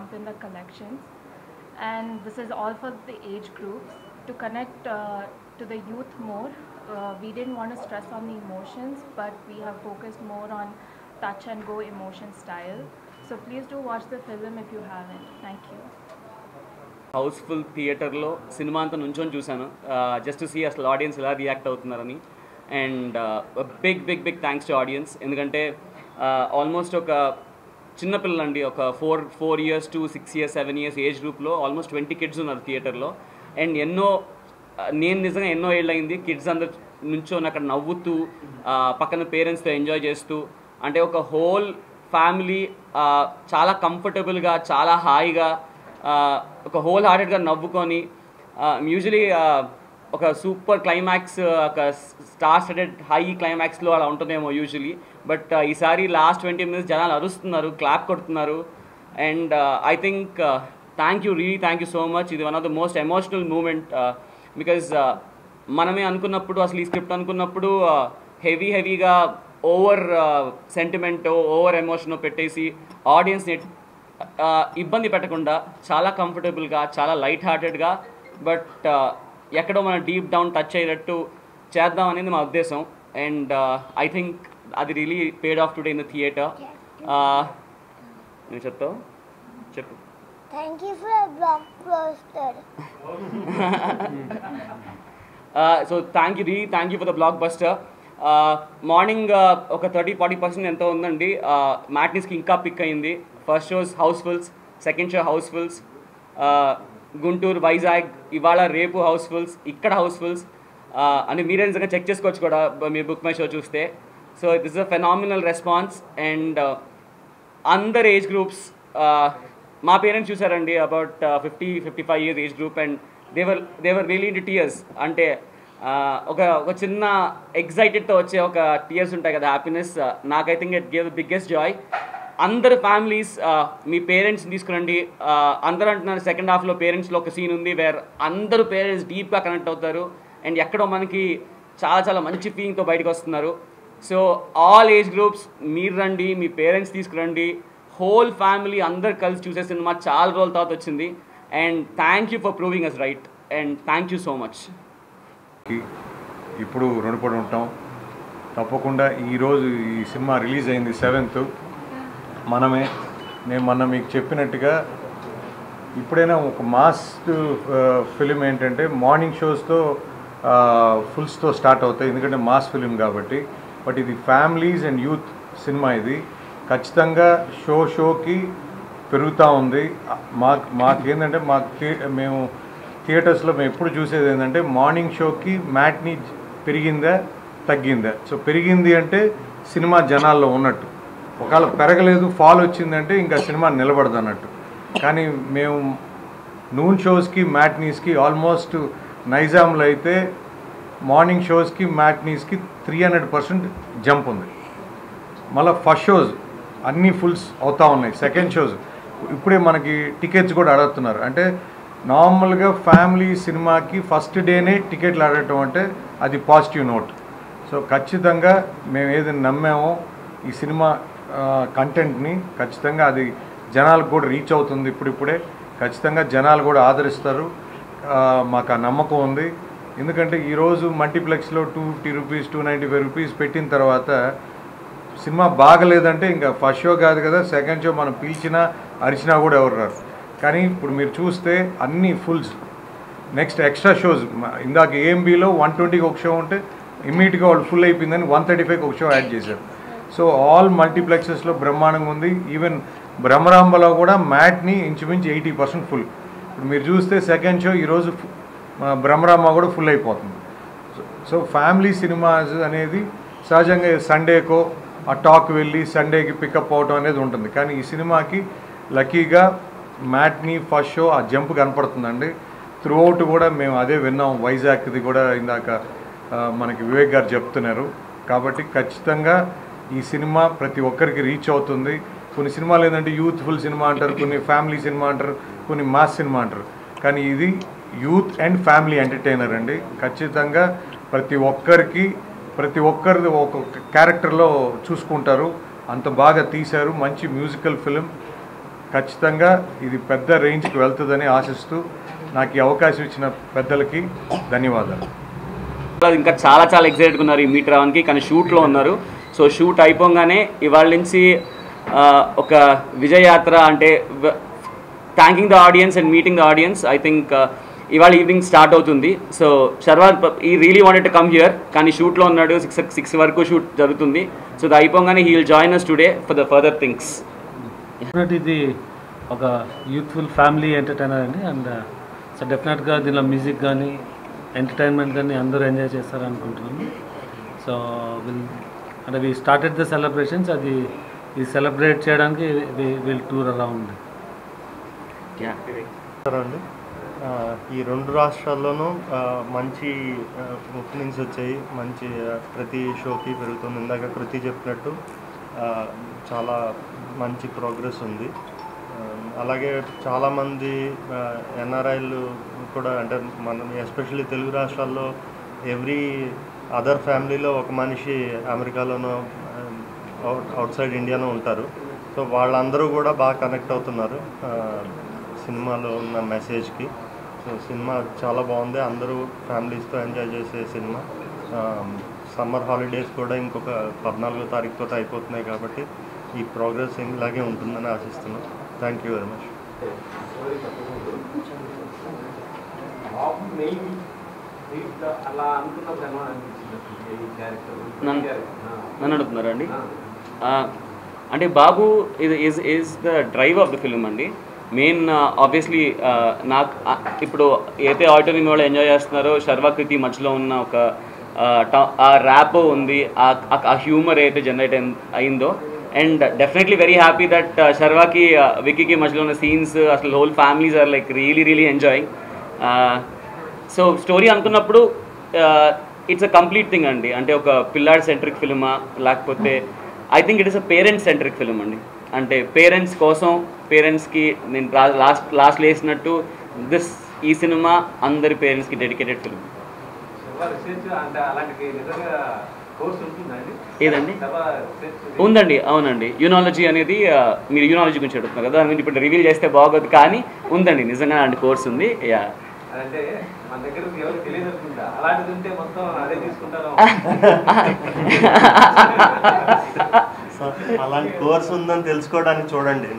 month in the collections. And this is all for the age groups to connect to the youth more. We didn't want to stress on the emotions, but we have focused more on touch and go emotion style. So please do watch the film if you haven't. Thank you. Housefull థియేటర్లో సినిమా అంతా నుంచొని చూశాను just to see అసలు audience ఎలా react అవుతున్నారని. And big big big thanks to audience. ఎందుకంటే almost ఒక చిన్నపిల్లలండి, ఒక 4 years to 6 years 7 years age గ్రూప్లో ఆల్మోస్ట్ 20 kids ఉన్నారు థియేటర్లో. అండ్ నేను నిజంగా ఎన్నో ఏళ్ళు అయింది కిడ్స్ అందరు నుంచొని అక్కడ నవ్వుతూ పక్కన పేరెంట్స్తో ఎంజాయ్ చేస్తూ, అంటే ఒక హోల్ ఫ్యామిలీ చాలా కంఫర్టబుల్గా చాలా హాయిగా ఒక హోల్ హార్టెడ్గా నవ్వుకొని, యూజువలీ ఒక సూపర్ క్లైమాక్స్ ఒక స్టార్ స్టడెడ్ హై క్లైమాక్స్లో అలా ఉంటుందేమో యూజువలీ. బట్ ఈసారి లాస్ట్ 20 minutes జనాలు అరుస్తున్నారు, క్లాప్ కొడుతున్నారు. And I think thank you so much. ఇది one of the most emotional moment. Because మనమే అనుకున్నప్పుడు, అసలు ఈ స్క్రిప్ట్ అనుకున్నప్పుడు హెవీగా ఓవర్ సెంటిమెంట్ ఓవర్ ఎమోషన్ పెట్టేసి ఆడియన్స్ని ఇబ్బంది పెట్టకుండా చాలా కంఫర్టబుల్గా చాలా లైట్ హార్టెడ్గా బట్ ఎక్కడో మనం డీప్ డౌన్ టచ్ అయ్యేటట్టు చేద్దాం అనేది మా ఉద్దేశం. అండ్ ఐ థింక్ అది really paid of today in the theatre. నేను చెప్తావు చెప్పు. Thank you for a blockbuster. So thank you for the block buster. Morning ఒక 30-40% ఎంతో ఉందండి. మ్యాట్నీస్కి ఇంకా పిక్ అయింది. First shows housefuls, second show housefuls, Guntur, Vizag, ఇవాళ రేపు హౌస్ఫుల్స్, ఇక్కడ హౌస్ఫుల్స్ అని మీరే నిజంగా చెక్ చేసుకోవచ్చు కూడా మీరు బుక్ మై షో చూస్తే. So this is a phenomenal response. And under age groups, మా పేరెంట్స్ చూసారండి about 50-55 years age group. And they were really into tears. అంటే ఒక చిన్న ఎగ్జైటెడ్తో వచ్చే ఒక టీయర్స్ ఉంటాయి కదా, హ్యాపీనెస్. నాకు I think it gave the biggest Joy. అందరు ఫ్యామిలీస్ మీ పేరెంట్స్ని తీసుకురండి. అందరూ అంటున్నారు సెకండ్ హాఫ్లో పేరెంట్స్లో ఒక సీన్ ఉంది వేర్ అందరూ పేరెంట్స్ డీప్గా కనెక్ట్ అవుతారు అండ్ ఎక్కడో మనకి చాలా మంచి ఫీలింగ్తో బయటకు వస్తున్నారు. సో ఆల్ ఏజ్ గ్రూప్స్ మీరు రండి, మీ పేరెంట్స్ తీసుకురండి, హోల్ ఫ్యామిలీ అందరు కలిసి చూసే సినిమా చాలా రోజుల తర్వాత వచ్చింది. And thank you for proving us right. And thank you so much. ఇప్పుడు రుణపడి ఉంటాం తప్పకుండా. ఈరోజు ఈ సినిమా రిలీజ్ అయింది 7th. నేను మొన్న మీకు చెప్పినట్టుగా ఇప్పుడైనా ఒక మాస్ ఫిలిం ఏంటంటే మార్నింగ్ షోస్తో ఫుల్స్తో స్టార్ట్ అవుతాయి, ఎందుకంటే మాస్ ఫిలిం కాబట్టి. బట్ ఇది ఫ్యామిలీస్ అండ్ యూత్ సినిమా. ఇది ఖచ్చితంగా షోకి పెరుగుతూ ఉంది. మాకేంటంటే మేము థియేటర్స్లో మేము ఎప్పుడు చూసేది ఏంటంటే మార్నింగ్ షోకి మ్యాట్నీ పెరిగిందా తగ్గిందా. సో పెరిగింది అంటే సినిమా జనాల్లో ఉన్నట్టు, ఒకవేళ పెరగలేదు ఫాల్ వచ్చిందంటే ఇంకా సినిమా నిలబడదు అన్నట్టు. కానీ మేము నూన్ షోస్కి మ్యాట్నీస్కి ఆల్మోస్ట్ నైజాంలో అయితే మార్నింగ్ షోస్కి మ్యాట్నీస్కి 300% జంప్ ఉంది. మళ్ళీ ఫస్ట్ షోస్ అన్నీ ఫుల్స్ అవుతూ ఉన్నాయి. సెకండ్ షోస్ ఇప్పుడే మనకి టికెట్స్ కూడా అడుగుతున్నారు. అంటే నార్మల్గా ఫ్యామిలీ సినిమాకి ఫస్ట్ డేనే టికెట్లు ఆడటం అంటే అది పాజిటివ్ నోట్. సో ఖచ్చితంగా మేము ఏదైనా నమ్మామో ఈ సినిమా కంటెంట్ని ఖచ్చితంగా అది జనాలకు కూడా రీచ్ అవుతుంది. ఇప్పుడిప్పుడే ఖచ్చితంగా జనాలు కూడా ఆదరిస్తారు, మాకు ఆ నమ్మకం ఉంది. ఎందుకంటే ఈరోజు మల్టీప్లెక్స్లో 250 రూపీస్ 295 రూపీస్ పెట్టిన తర్వాత సినిమా బాగలేదంటే ఇంకా ఫస్ట్ షో కాదు కదా, సెకండ్ షో మనం పిలిచినా అరిచినా కూడా ఎవరు రారు. కానీ ఇప్పుడు మీరు చూస్తే అన్నీ ఫుల్స్. నెక్స్ట్ ఎక్స్ట్రా షోస్ ఇందాక ఏఎంబీలో 120కి ఒక షో ఉంటే ఇమ్మీడియట్గా వాళ్ళు ఫుల్ అయిపోయిందని 135కి ఒక షో యాడ్ చేశారు. సో ఆల్ మల్టీప్లెక్సెస్లో బ్రహ్మాండంగా ఉంది. ఈవెన్ బ్రహ్మరాంబలో కూడా మ్యాట్ని ఇంచుమించు 80% ఫుల్. ఇప్పుడు మీరు చూస్తే సెకండ్ షో ఈరోజు బ్రహ్మరాంబ కూడా ఫుల్ అయిపోతుంది. సో ఫ్యామిలీ సినిమాస్ అనేది సహజంగా సండేకో ఆ టాక్ వెళ్ళి సండేకి పికప్ అవడం అనేది ఉంటుంది. కానీ ఈ సినిమాకి లక్కీగా మ్యాట్ని ఫస్ట్ షో ఆ జంప్ కనపడుతుందండి. త్రూఅవుట్ కూడా మేము అదే విన్నాం. వైజాగ్ది కూడా ఇందాక మనకి వివేక్ గారు చెప్తున్నారు. కాబట్టి ఖచ్చితంగా ఈ సినిమా ప్రతి ఒక్కరికి రీచ్ అవుతుంది. కొన్ని సినిమాలు ఏంటంటే యూత్ఫుల్ సినిమా అంటారు, కొన్ని ఫ్యామిలీ సినిమా అంటారు, కొన్ని మాస్ సినిమా అంటారు. కానీ ఇది యూత్ అండ్ ఫ్యామిలీ ఎంటర్టైనర్ అండి. ఖచ్చితంగా ప్రతి ఒక్కరిది ఒక్కొక్క క్యారెక్టర్లో చూసుకుంటారు. అంత బాగా తీశారు. మంచి మ్యూజికల్ ఫిలిం. ఖచ్చితంగా ఇది పెద్ద రేంజ్కి వెళ్తుందని ఆశిస్తూ నాకు ఈ అవకాశం ఇచ్చిన పెద్దలకి ధన్యవాదాలు. ఇంకా చాలా చాలా ఎక్సైటెడ్గా ఉన్నారు ఈ మీట్ రావడానికి, కానీ షూట్లో ఉన్నారు. సో షూట్ అయిపోగానే ఇవాళ నుంచి ఒక విజయయాత్ర అంటే thanking the audience and meeting the audience. I think ఇవాళ ఈవినింగ్ స్టార్ట్ అవుతుంది. సో శర్వాద్ ఈ really wanted to come here, కానీ షూట్లో ఉన్నాడు. 6 వరకు షూట్ జరుగుతుంది. సో అది అయిపోగానే he will join us today for the further things. ఇది ఒక యూత్ఫుల్ ఫ్యామిలీ ఎంటర్టైనర్ అండి. అండ్ సో డెఫినెట్గా దీనిలో మ్యూజిక్ కానీ ఎంటర్టైన్మెంట్ కానీ అందరూ ఎంజాయ్ చేస్తారు అనుకుంటున్నాము. సో అంటే వి స్టార్టెడ్ ద సెలబ్రేషన్స్, అది ఈ సెలబ్రేట్ చేయడానికి విల్ టూర్ అరౌండ్. అండి ఈ 2 రాష్ట్రాల్లోనూ మంచి ఓపెనింగ్స్ వచ్చాయి. మంచి ప్రతి షోకి పెరుగుతుంది. ఇందాక కృతి చెప్పినట్టు చాలా మంచి ప్రోగ్రెస్ ఉంది. అలాగే చాలామంది ఎన్ఆర్ఐలు కూడా, అంటే మనం ఎస్పెషల్లీ తెలుగు రాష్ట్రాల్లో ఎవ్రీ అదర్ ఫ్యామిలీలో ఒక మనిషి అమెరికాలోనో అవుట్ సైడ్ ఇండియాలో ఉంటారు. సో వాళ్ళందరూ కూడా బాగా కనెక్ట్ అవుతున్నారు సినిమాలో ఉన్న మెసేజ్కి. సో సినిమా చాలా బాగుంది. అందరూ ఫ్యామిలీస్తో ఎంజాయ్ చేసే సినిమా. సమ్మర్ హాలిడేస్ కూడా ఇంకొక 14వ తారీఖుతో అయిపోతున్నాయి కాబట్టి ఈ ప్రోగ్రెస్ ఇలాగే ఉంటుందని ఆశిస్తున్నాం. Thank you very much. నన్ను అడుగుతున్నారా అండి? అంటే Babu is the drive of the film అండి. మెయిన్ ఆబ్వియస్లీ నాకు ఇప్పుడు అయితే ఆడిటోరియం వాళ్ళు ఎంజాయ్ చేస్తున్నారో, శర్వా కృతి మధ్యలో ఉన్న ఒక ఆ ర్యాప్ ఉంది, ఆ హ్యూమర్ అయితే జనరేట్ అయిందో. And definitely very happy that శర్వాకి విక్కీకి మధ్యలో ఉన్న సీన్స్, అసలు whole families are like really enjoying. So story అనుకున్నప్పుడు ఇట్స్ అ కంప్లీట్ థింగ్ అండి. అంటే ఒక పిల్లాడ్ సెంట్రిక్ ఫిల్మా, లేకపోతే I think it is a parents centric film అండి. అంటే పేరెంట్స్ కోసం, పేరెంట్స్కి నేను లాస్ట్ వేసినట్టు ఈ సినిమా అందరి పేరెంట్స్కి డెడికేటెడ్ ఫిల్మ్. ఏదండి? ఉందండి, అవునండి. యూనాలజీ అనేది మీరు యూనాలజీ గురించి అడుగుతున్నారు కదా, దాని గురించి ఇప్పుడు రివీల్ చేస్తే బాగోదు, కానీ ఉందండి నిజంగా అలాంటి కోర్స్ ఉంది. యా అంటే మన దగ్గర ఎవరికి తెలియదు అనుకుంటా, అలాంటిది ఉంటే మొత్తం అదే తీసుకుంటారు. అలాంటి కోర్స్ ఉందని తెలుసుకోవడానికి చూడండి.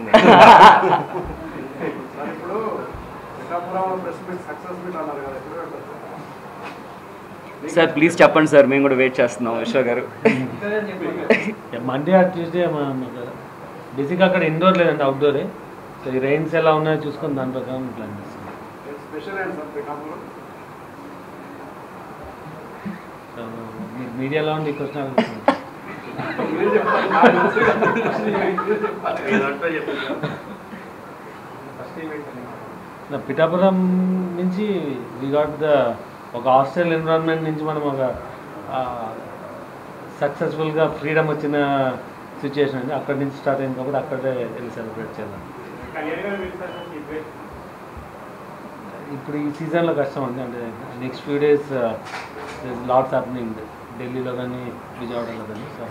ఇప్పుడు Pithapuram press meet success meet అన్నారు కదా, సార్ ప్లీజ్ చెప్పండి సార్, మేము కూడా వెయిట్ చేస్తున్నాం. విశ్వ గారు మండే ట్యూస్డే బేసిక్గా అక్కడ ఇండోర్ లేదండి, అవుట్డోరే. సో ఈ రైన్స్ ఎలా ఉన్నాయో చూసుకొని దాని ప్రకారం ప్లాన్ చేస్తాం. సో మీడియాలో ఉండి క్వశ్చన్ పిఠాపురం నుంచి వి గాట్ ద ఒక హాస్టల్ ఎన్విరాన్మెంట్ నుంచి మనం ఒక సక్సెస్ఫుల్గా ఫ్రీడమ్ వచ్చిన సిచ్యుయేషన్ అండి. అక్కడి నుంచి స్టార్ట్ అయింది కాబట్టి అక్కడే వెళ్ళి సెలబ్రేట్ చేద్దాం. ఇప్పుడు ఈ సీజన్లో కష్టం అండి. అంటే next few days LADS happening ఢిల్లీలో కానీ విజయవాడలో కానీ. సో